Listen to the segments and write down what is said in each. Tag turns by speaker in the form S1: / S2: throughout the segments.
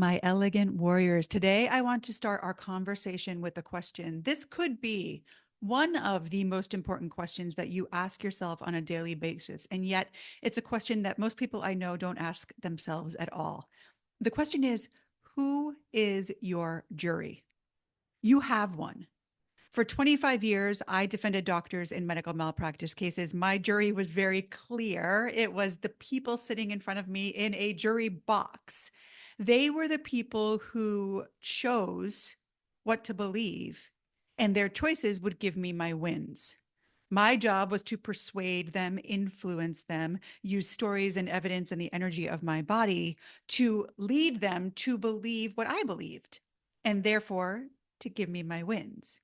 S1: my elegant warriors. Today, I want to start our conversation with a question. This could be one of the most important questions that you ask yourself on a daily basis. And yet, it's a question that most people I know don't ask themselves at all. The question is, who is your jury? You have one. For 25 years, I defended doctors in medical malpractice cases. My jury was very clear. It was the people sitting in front of me in a jury box. They were the people who chose what to believe, and their choices would give me my wins. My job was to persuade them, influence them, use stories and evidence and the energy of my body to lead them to believe what I believed, and therefore to give me my wins.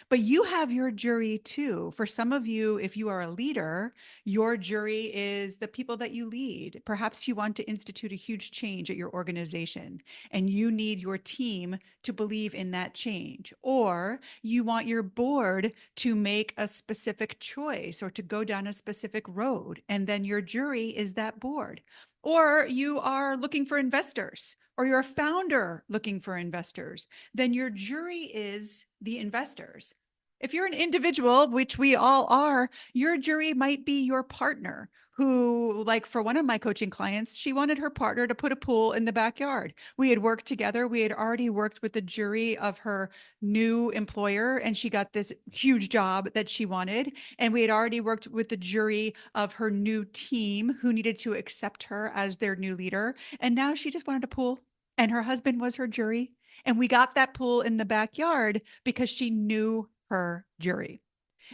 S1: But you have your jury too. For some of you, if you are a leader, your jury is the people that you lead. Perhaps you want to institute a huge change at your organization and you need your team to believe in that change. Or you want your board to make a specific choice or to go down a specific road. And then your jury is that board. Or you are looking for investors, or you're a founder looking for investors, then your jury is the investors. If you're an individual, which we all are, your jury might be your partner who, like for one of my coaching clients, she wanted her partner to put a pool in the backyard. We had worked together. We had already worked with the jury of her new employer, and she got this huge job that she wanted. And we had already worked with the jury of her new team who needed to accept her as their new leader. And now she just wanted a pool, and her husband was her jury. And we got that pool in the backyard because she knew her jury.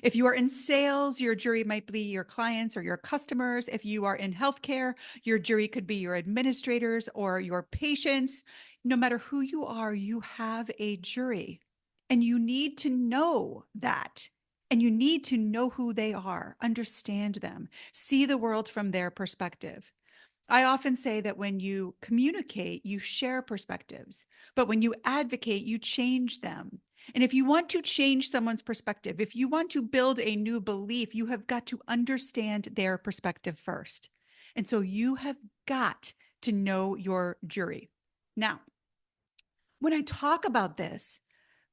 S1: If you are in sales, your jury might be your clients or your customers. If you are in healthcare, your jury could be your administrators or your patients. No matter who you are, you have a jury. And you need to know that. And you need to know who they are, understand them, see the world from their perspective. I often say that when you communicate, you share perspectives, but when you advocate, you change them. And if you want to change someone's perspective, if you want to build a new belief, you have got to understand their perspective first. And so you have got to know your jury. Now, when I talk about this,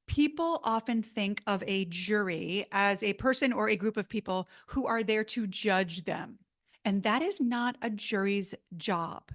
S1: people often think of a jury as a person or a group of people who are there to judge them. And that is not a jury's job.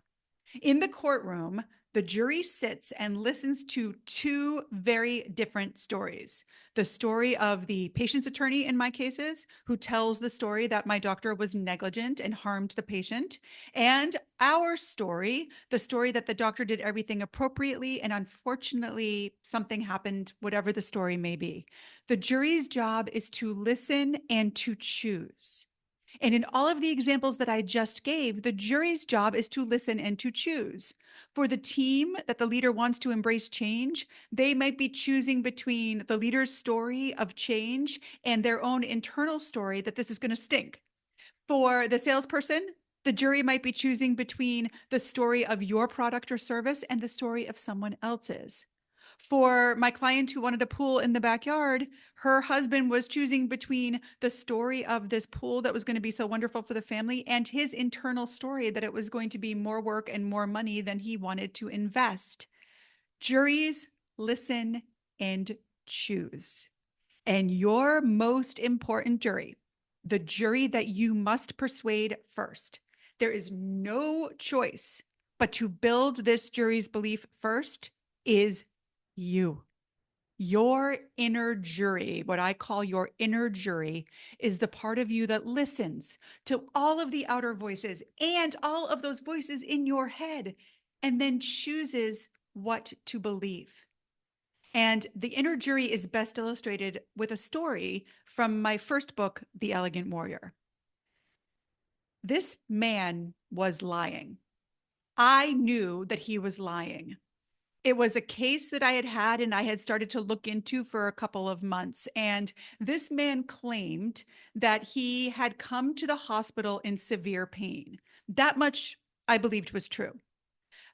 S1: In the courtroom, the jury sits and listens to two very different stories. The story of the patient's attorney in my cases, who tells the story that my doctor was negligent and harmed the patient, and our story, the story that the doctor did everything appropriately and unfortunately something happened, whatever the story may be. The jury's job is to listen and to choose. And in all of the examples that I just gave, the jury's job is to listen and to choose. For the team that the leader wants to embrace change, they might be choosing between the leader's story of change and their own internal story that this is going to stink. For the salesperson, the jury might be choosing between the story of your product or service and the story of someone else's. For my client who wanted a pool in the backyard, her husband was choosing between the story of this pool that was going to be so wonderful for the family and his internal story that it was going to be more work and more money than he wanted to invest. Juries listen and choose. And your most important jury, the jury that you must persuade first, there is no choice but to build this jury's belief first, is you. Your inner jury, what I call your inner jury, is the part of you that listens to all of the outer voices and all of those voices in your head, and then chooses what to believe. And the inner jury is best illustrated with a story from my first book, The Elegant Warrior. This man was lying. I knew that he was lying. It was a case that I had had and I had started to look into for a couple of months. And this man claimed that he had come to the hospital in severe pain. That much I believed was true.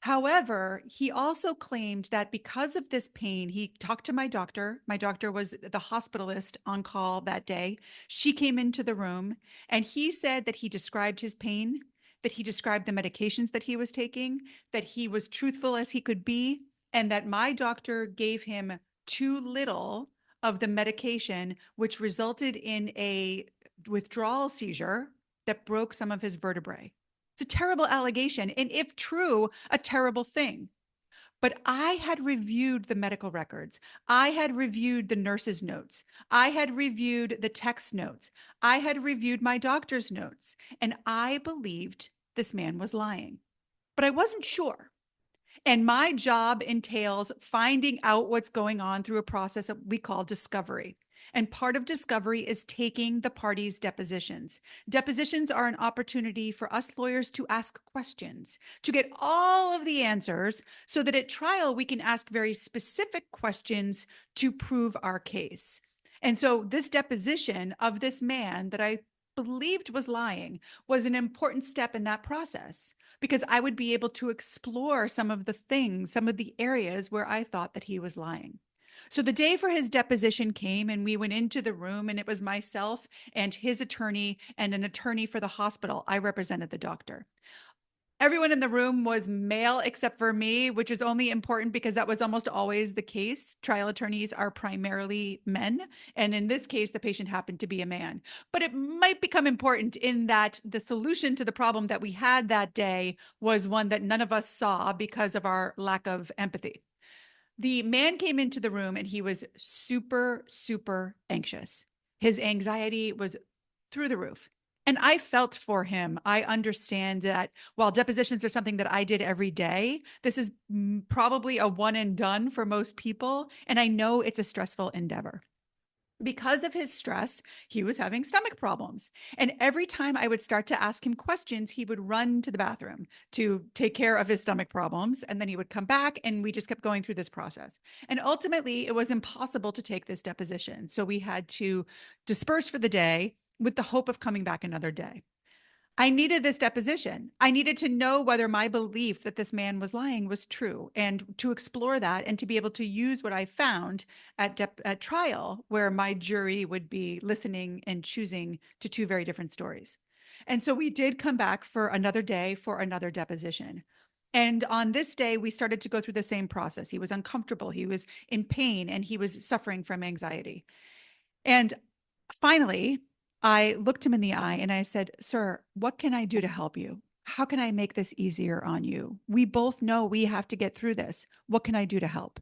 S1: However, he also claimed that because of this pain, he talked to my doctor. My doctor was the hospitalist on call that day. She came into the room and he said that he described his pain, that he described the medications that he was taking, that he was truthful as he could be. and that my doctor gave him too little of the medication, which resulted in a withdrawal seizure that broke some of his vertebrae. It's a terrible allegation, and if true, a terrible thing. But I had reviewed the medical records. I had reviewed the nurse's notes. I had reviewed the text notes. I had reviewed my doctor's notes. And I believed this man was lying. But I wasn't sure. And my job entails finding out what's going on through a process that we call discovery. And part of discovery is taking the parties' depositions. Depositions are an opportunity for us lawyers to ask questions, to get all of the answers, so that at trial we can ask very specific questions to prove our case. And so this deposition of this man that I believed was lying was an important step in that process, because I would be able to explore some of the things, some of the areas where I thought that he was lying. So the day for his deposition came, and we went into the room, and it was myself and his attorney and an attorney for the hospital. I represented the doctor. Everyone in the room was male except for me, which is only important because that was almost always the case. Trial attorneys are primarily men. And in this case, the patient happened to be a man. But it might become important in that the solution to the problem that we had that day was one that none of us saw because of our lack of empathy. The man came into the room and he was super, super anxious. His anxiety was through the roof. And I felt for him. I understand that while depositions are something that I did every day, this is probably a one and done for most people. And I know it's a stressful endeavor. Because of his stress, he was having stomach problems. And every time I would start to ask him questions, he would run to the bathroom to take care of his stomach problems. And then he would come back, and we just kept going through this process. And ultimately, it was impossible to take this deposition. So we had to disperse for the day with the hope of coming back another day. I needed this deposition. I needed to know whether my belief that this man was lying was true, and to explore that and to be able to use what I found at trial, where my jury would be listening and choosing to two very different stories. And so we did come back for another day for another deposition. And on this day, we started to go through the same process. He was uncomfortable, he was in pain, and he was suffering from anxiety. And finally, I looked him in the eye and I said, "Sir, what can I do to help you? How can I make this easier on you? We both know we have to get through this. What can I do to help?"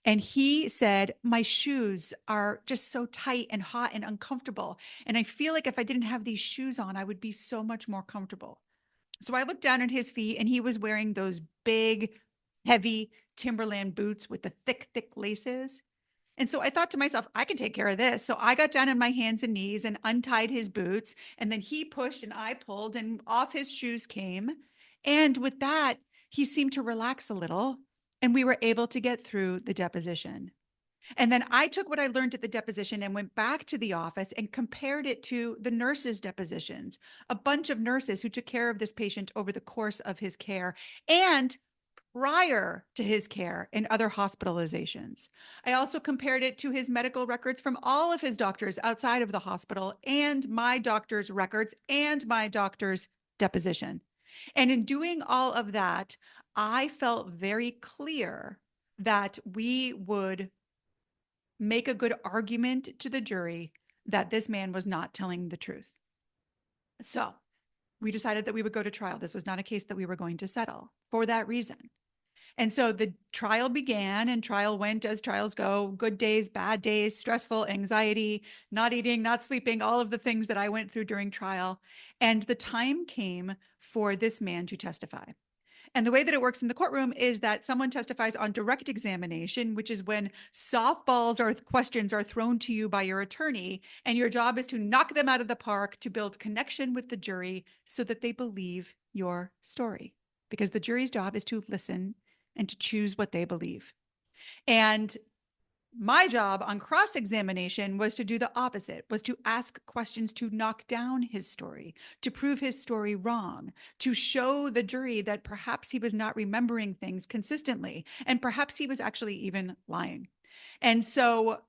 S1: And he said, "My shoes are just so tight and hot and uncomfortable. And I feel like if I didn't have these shoes on, I would be so much more comfortable." So I looked down at his feet, and he was wearing those big, heavy Timberland boots with the thick, thick laces. And so I thought to myself, I can take care of this. So I got down on my hands and knees and untied his boots. And then he pushed and I pulled, and off his shoes came. And with that, he seemed to relax a little. And we were able to get through the deposition. And then I took what I learned at the deposition and went back to the office and compared it to the nurses' depositions, a bunch of nurses who took care of this patient over the course of his care and prior to his care and other hospitalizations. I also compared it to his medical records from all of his doctors outside of the hospital, and my doctor's records and my doctor's deposition. And in doing all of that, I felt very clear that we would make a good argument to the jury that this man was not telling the truth. So we decided that we would go to trial. This was not a case that we were going to settle for that reason. And so the trial began, and trial went as trials go: good days, bad days, stressful, anxiety, not eating, not sleeping, all of the things that I went through during trial. And the time came for this man to testify. And the way that it works in the courtroom is that someone testifies on direct examination, which is when softballs or questions are thrown to you by your attorney, and your job is to knock them out of the park to build connection with the jury so that they believe your story. Because the jury's job is to listen and to choose what they believe. And my job on cross-examination was to do the opposite, was to ask questions to knock down his story, to prove his story wrong, to show the jury that perhaps he was not remembering things consistently, and perhaps he was actually even lying. And so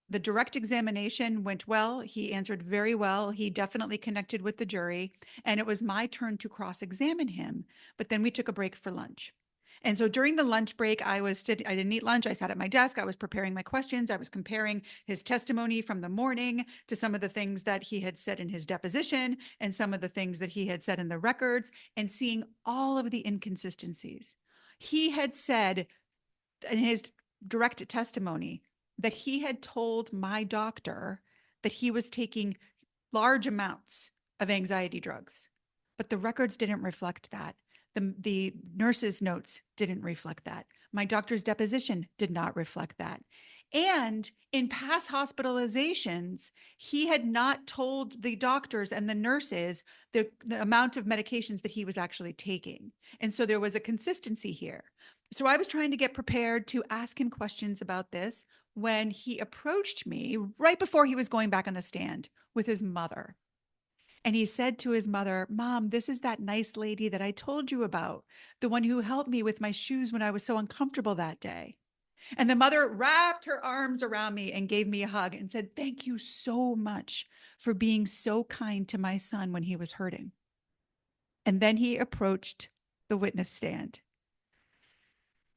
S1: the direct examination went well. He answered very well. He definitely connected with the jury. And it was my turn to cross-examine him. But then we took a break for lunch. And so during the lunch break, I didn't eat lunch. I sat at my desk. I was preparing my questions. I was comparing his testimony from the morning to some of the things that he had said in his deposition and some of the things that he had said in the records, and seeing all of the inconsistencies. He had said in his direct testimony that he had told my doctor that he was taking large amounts of anxiety drugs, but the records didn't reflect that. The nurse's notes didn't reflect that. My doctor's deposition did not reflect that. And in past hospitalizations, he had not told the doctors and the nurses the amount of medications that he was actually taking. And so there was a consistency here. So I was trying to get prepared to ask him questions about this when he approached me right before he was going back on the stand with his mother. And he said to his mother, "Mom, this is that nice lady that I told you about, the one who helped me with my shoes when I was so uncomfortable that day." And the mother wrapped her arms around me and gave me a hug and said, "Thank you so much for being so kind to my son when he was hurting." And then he approached the witness stand.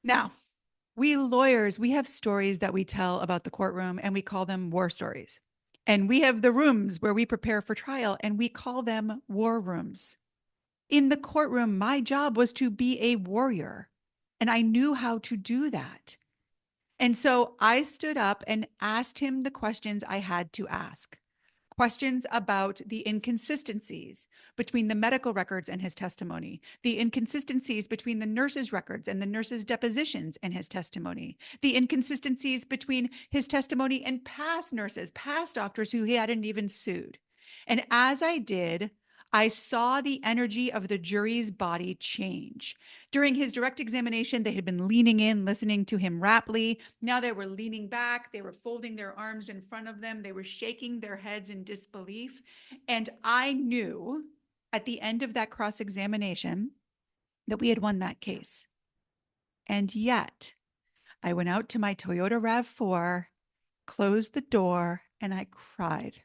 S1: Now, we lawyers, we have stories that we tell about the courtroom and we call them war stories. And we have the rooms where we prepare for trial and we call them war rooms. In the courtroom, my job was to be a warrior, and I knew how to do that. And so I stood up and asked him the questions I had to ask. Questions about the inconsistencies between the medical records and his testimony, the inconsistencies between the nurse's records and the nurse's depositions and his testimony, the inconsistencies between his testimony and past nurses, past doctors who he hadn't even sued. And as I did, I saw the energy of the jury's body change. During his direct examination, they had been leaning in, listening to him raptly. Now they were leaning back. They were folding their arms in front of them. They were shaking their heads in disbelief. And I knew at the end of that cross-examination that we had won that case. And yet, I went out to my Toyota RAV4, closed the door, and I cried.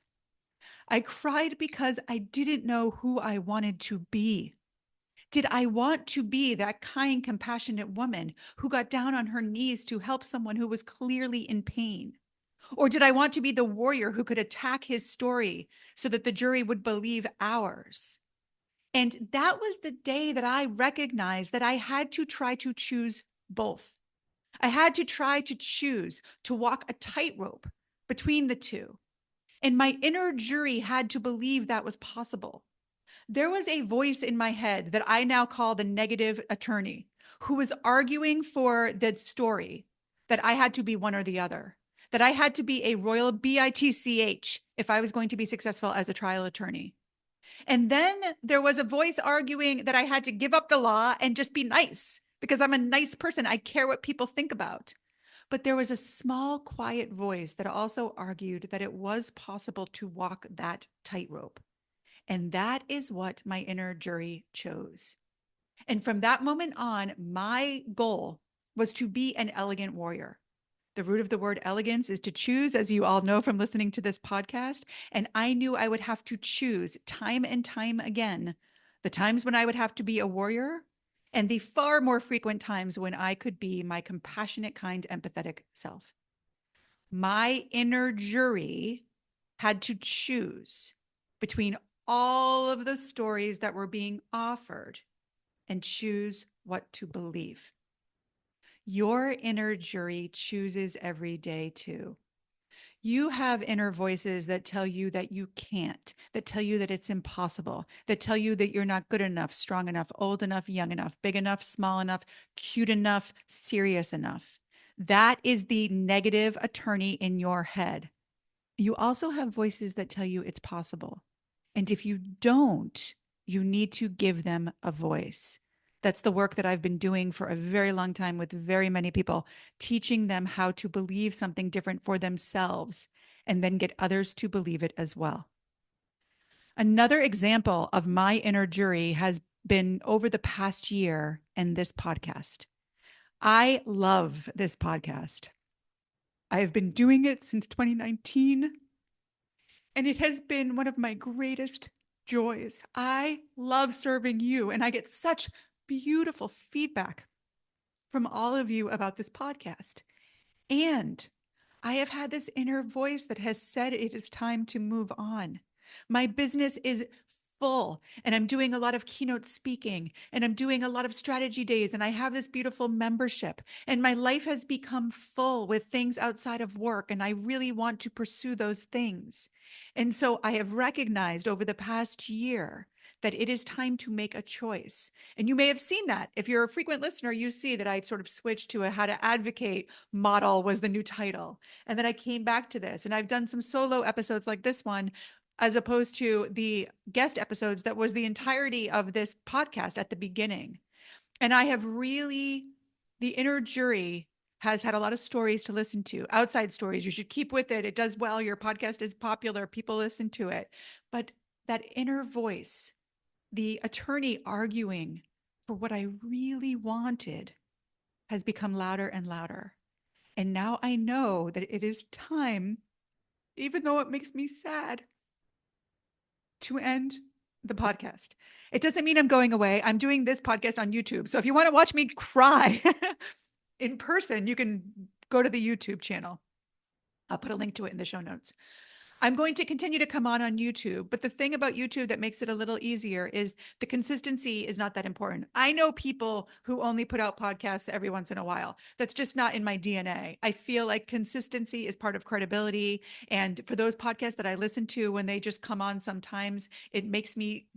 S1: I cried because I didn't know who I wanted to be. Did I want to be that kind, compassionate woman who got down on her knees to help someone who was clearly in pain? Or did I want to be the warrior who could attack his story so that the jury would believe ours? And that was the day that I recognized that I had to try to choose both. I had to try to choose to walk a tightrope between the two. And my inner jury had to believe that was possible. There was a voice in my head that I now call the negative attorney who was arguing for the story that I had to be one or the other, that I had to be a royal bitch if I was going to be successful as a trial attorney. And then there was a voice arguing that I had to give up the law and just be nice because I'm a nice person. I care what people think about. But there was a small, quiet voice that also argued that it was possible to walk that tightrope. And that is what my inner jury chose. And from that moment on, my goal was to be an elegant warrior. The root of the word elegance is to choose, as you all know from listening to this podcast. And I knew I would have to choose time and time again the times when I would have to be a warrior and the far more frequent times when I could be my compassionate, kind, empathetic self. My inner jury had to choose between all of the stories that were being offered and choose what to believe. Your inner jury chooses every day too. You have inner voices that tell you that you can't, that tell you that it's impossible, that tell you that you're not good enough, strong enough, old enough, young enough, big enough, small enough, cute enough, serious enough. That is the negative attorney in your head. You also have voices that tell you it's possible. And if you don't, you need to give them a voice. That's the work that I've been doing for a very long time with very many people, teaching them how to believe something different for themselves and then get others to believe it as well. Another example of my inner jury has been over the past year and this podcast. I love this podcast. I have been doing it since 2019. And it has been one of my greatest joys. I love serving you, and I get such beautiful feedback from all of you about this podcast. And I have had this inner voice that has said it is time to move on. My business is full, and I'm doing a lot of keynote speaking, and I'm doing a lot of strategy days, and I have this beautiful membership, and my life has become full with things outside of work, and I really want to pursue those things. And so I have recognized over the past year that it is time to make a choice. And you may have seen that. If you're a frequent listener, you see that I sort of switched to a how to advocate model was the new title. And then I came back to this, and I've done some solo episodes like this one, as opposed to the guest episodes that was the entirety of this podcast at the beginning. And I have really, the inner jury has had a lot of stories to listen to, outside stories. You should keep with it. It does well. Your podcast is popular. People listen to it. But that inner voice, the attorney arguing for what I really wanted, has become louder and louder. And now I know that it is time, even though it makes me sad, to end the podcast. It doesn't mean I'm going away. I'm doing this podcast on YouTube. So if you want to watch me cry in person, you can go to the YouTube channel. I'll put a link to it in the show notes. I'm going to continue to come on YouTube, but the thing about YouTube that makes it a little easier is the consistency is not that important. I know people who only put out podcasts every once in a while. That's just not in my DNA. I feel like consistency is part of credibility. And for those podcasts that I listen to, when they just come on sometimes, it makes me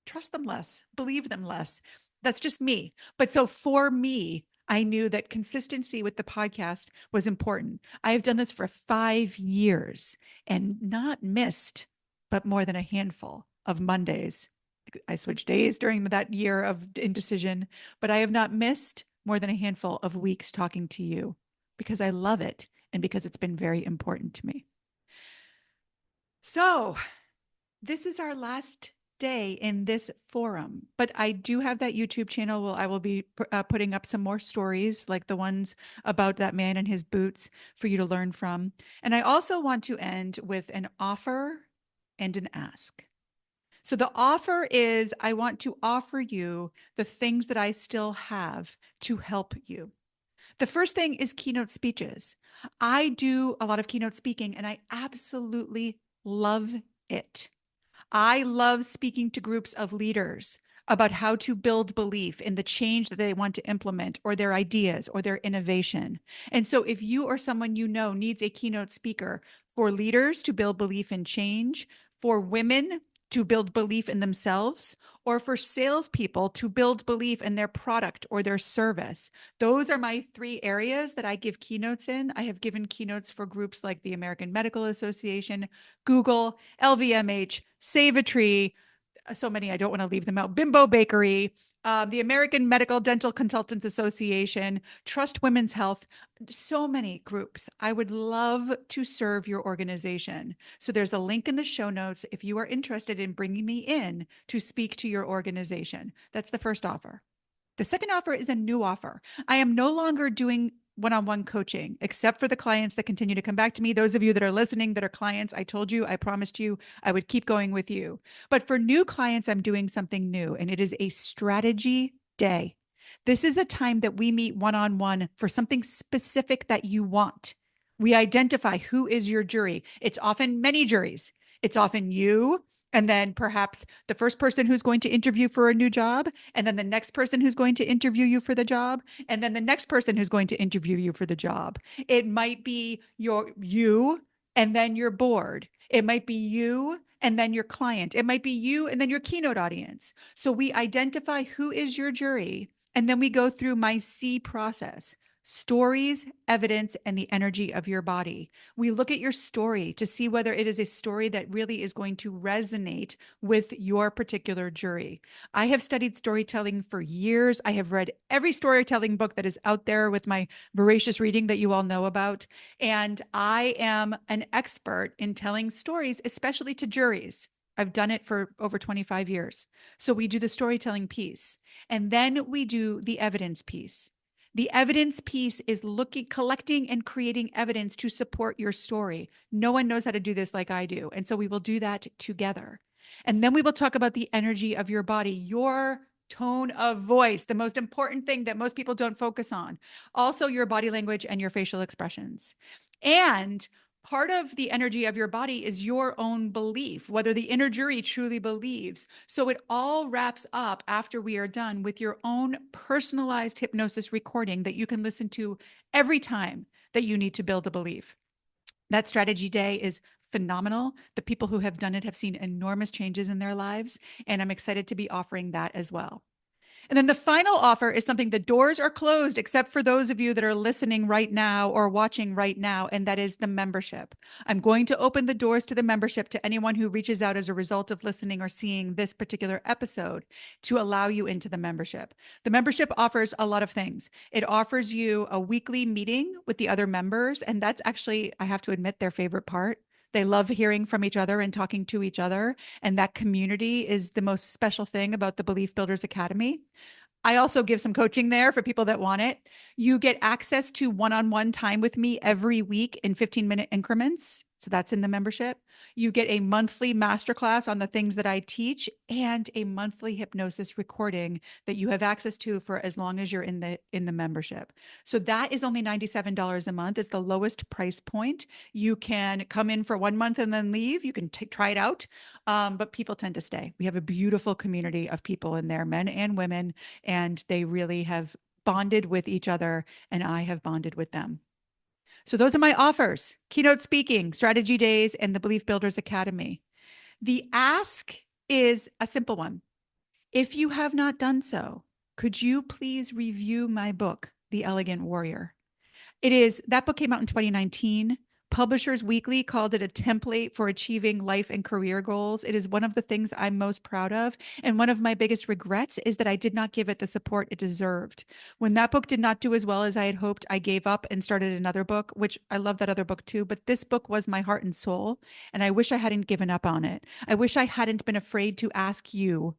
S1: trust them less, believe them less. That's just me. But so for me, I knew that consistency with the podcast was important. I have done this for 5 years and not missed, but more than a handful of Mondays. I switched days during that year of indecision, but I have not missed more than a handful of weeks talking to you because I love it and because it's been very important to me. So this is our last day in this forum, but I do have that YouTube channel where I will be putting up some more stories like the ones about that man in his boots for you to learn from. And I also want to end with an offer and an ask. So the offer is I want to offer you the things that I still have to help you. The first thing is keynote speeches. I do a lot of keynote speaking and I absolutely love it. I love speaking to groups of leaders about how to build belief in the change that they want to implement or their ideas or their innovation. And so if you or someone you know needs a keynote speaker for leaders to build belief in change, for women to build belief in themselves, or for salespeople to build belief in their product or their service. Those are my 3 areas that I give keynotes in. I have given keynotes for groups like the American Medical Association, Google, LVMH, Save a Tree, so many, I don't want to leave them out. Bimbo Bakery, the American Medical Dental Consultants Association, Trust Women's Health, so many groups. I would love to serve your organization. So there's a link in the show notes if you are interested in bringing me in to speak to your organization. That's the first offer. The second offer is a new offer. I am no longer doing one-on-one coaching, except for the clients that continue to come back to me. Those of you that are listening that are clients, I told you, I promised you I would keep going with you. But for new clients, I'm doing something new, and it is a strategy day. This is a time that we meet one-on-one for something specific that you want. We identify who is your jury. It's often many juries. It's often you, and then perhaps the first person who's going to interview for a new job, and then the next person who's going to interview you for the job, and then the next person who's going to interview you for the job. It might be you and then your board. It might be you and then your client. It might be you and then your keynote audience. So we identify who is your jury, and then we go through my C process. Stories, evidence, and the energy of your body. We look at your story to see whether it is a story that really is going to resonate with your particular jury. I have studied storytelling for years. I have read every storytelling book that is out there with my voracious reading that you all know about. And I am an expert in telling stories, especially to juries. I've done it for over 25 years. So we do the storytelling piece, and then we do the evidence piece. The evidence piece is collecting and creating evidence to support your story. No one knows how to do this like I do. And so we will do that together. And then we will talk about the energy of your body, your tone of voice, the most important thing that most people don't focus on. Also, your body language and your facial expressions. And part of the energy of your body is your own belief, whether the inner jury truly believes. So it all wraps up after we are done with your own personalized hypnosis recording that you can listen to every time that you need to build a belief. That strategy day is phenomenal. The people who have done it have seen enormous changes in their lives, and I'm excited to be offering that as well. And then the final offer is something the doors are closed, except for those of you that are listening right now or watching right now, and that is the membership. I'm going to open the doors to the membership to anyone who reaches out as a result of listening or seeing this particular episode to allow you into the membership. The membership offers a lot of things. It offers you a weekly meeting with the other members, and that's actually, I have to admit, their favorite part. They love hearing from each other and talking to each other. And that community is the most special thing about the Belief Builders Academy. I also give some coaching there for people that want it. You get access to one-on-one time with me every week in 15-minute increments. So that's in the membership. You get a monthly masterclass on the things that I teach and a monthly hypnosis recording that you have access to for as long as you're in the membership. So that is only $97 a month. It's the lowest price point. You can come in for 1 month and then leave. You can try it out. But people tend to stay. We have a beautiful community of people in there, men and women, and they really have bonded with each other, and I have bonded with them. So those are my offers: keynote speaking, strategy days, and the Belief Builders Academy. The ask is a simple one. If you have not done so, could you please review my book, The Elegant Warrior? That book came out in 2019. Publishers Weekly called it a template for achieving life and career goals. It is one of the things I'm most proud of. And one of my biggest regrets is that I did not give it the support it deserved. When that book did not do as well as I had hoped, I gave up and started another book, which I love that other book too. But this book was my heart and soul. And I wish I hadn't given up on it. I wish I hadn't been afraid to ask you,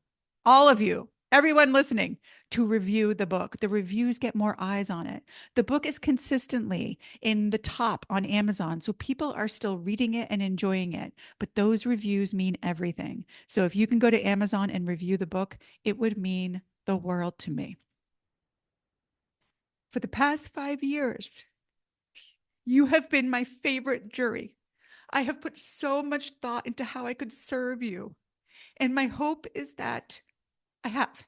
S1: all of you, everyone listening, to review the book. The reviews get more eyes on it. The book is consistently in the top on Amazon. So people are still reading it and enjoying it. But those reviews mean everything. So if you can go to Amazon and review the book, it would mean the world to me. For the past 5 years, you have been my favorite jury. I have put so much thought into how I could serve you. And my hope is that I have.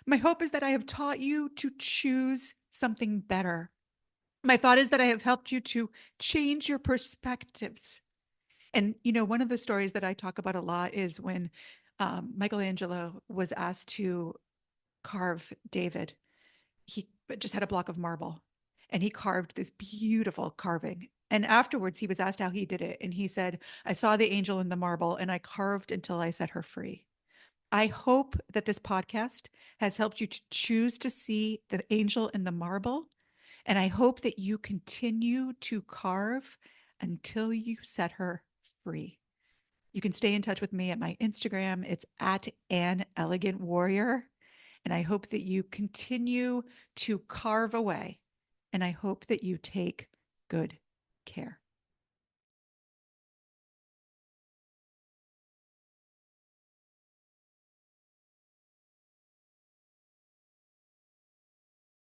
S1: My hope is that I have taught you to choose something better. My thought is that I have helped you to change your perspectives. And, one of the stories that I talk about a lot is when Michelangelo was asked to carve David. He just had a block of marble and he carved this beautiful carving. And afterwards, he was asked how he did it. And he said, I saw the angel in the marble and I carved until I set her free. I hope that this podcast has helped you to choose to see the angel in the marble. And I hope that you continue to carve until you set her free. You can stay in touch with me at my Instagram. It's at An Elegant Warrior. And I hope that you continue to carve away. And I hope that you take good care.